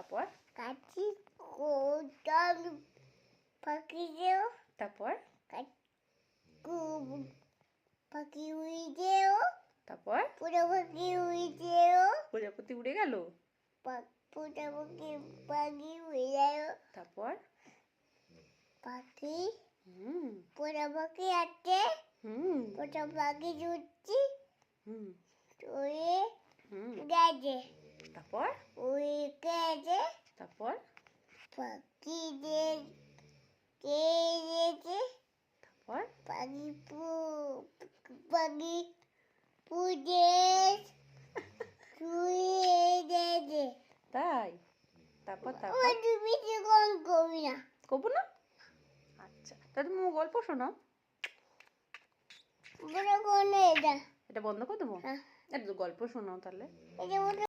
তারপর কাঠি কোটাল পাখি দেও তারপর পাখি উড়ে দেও তারপর পুরো পাখি উড়ে দেও প্রজাপতি উড়ে গেল। পুরো পাখি উড়ে দেও তারপর পাখি হুম পুরো পাখি আছে হুম পুরো পাখি উঠছি হুম উড়ে হুম গেছে তারপর উড়ে গেছে তারপর পাখিদের গেছে তারপর পাখি পাখি পুজে শুয়ে গেছে তাই তারপর তারপর আমার তুমি কম করি না কব না। আচ্ছা তাহলে তুমি গল্প শোনাও। বড় কোন এটা এটা বন্ধ করে দেবো। হ্যাঁ এটা তো গল্প শোনাও তাহলে। এটা বড়